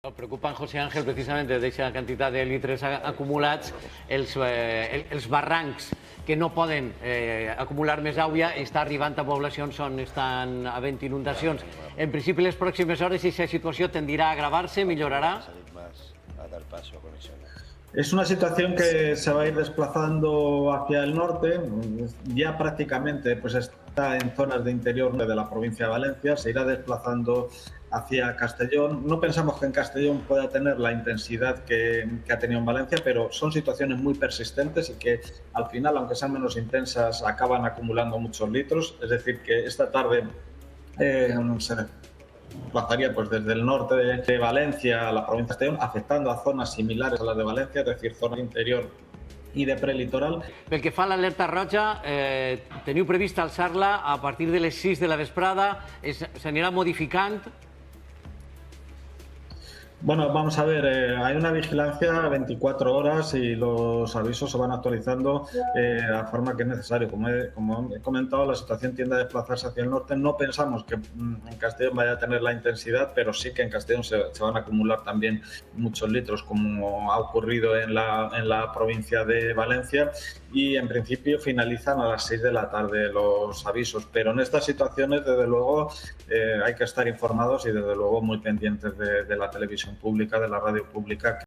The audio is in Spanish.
El preocupa en José Ángel precisamente d'aquesta quantitat de litres acumulats, els barrancs que no poden acumular més aigua i està arribant a poblacions on estan havent inundacions. En principi, les pròximes hores, aquesta situació tendirà a agravar-se, millorarà? Es una situación que se va a ir desplazando hacia el norte, ya prácticamente pues está en zonas de interior de la provincia de Valencia, se irá desplazando hacia Castellón. No pensamos que en Castellón pueda tener la intensidad que ha tenido en Valencia, pero son situaciones muy persistentes y que al final, aunque sean menos intensas, acaban acumulando muchos litros. Es decir, que esta tarde se desplazaría pues desde el norte de Valencia a la provincia de Castellón, afectando a zonas similares a las de Valencia, es decir, zona interior i de prelitoral. Pel que fa a l'alerta roja, teniu previst alçar-la a partir de les 6 de la vesprada? S'anirà modificant? Bueno, vamos a ver, hay una vigilancia 24 horas y los avisos se van actualizando a forma que es necesario. Como he comentado, la situación tiende a desplazarse hacia el norte. No pensamos que en Castellón vaya a tener la intensidad, pero sí que en Castellón se van a acumular también muchos litros, como ha ocurrido en la provincia de Valencia. Y en principio finalizan a las 6 de la tarde los avisos. Pero en estas situaciones, desde luego, hay que estar informados y desde luego muy pendientes de la televisión pública, de la radio pública,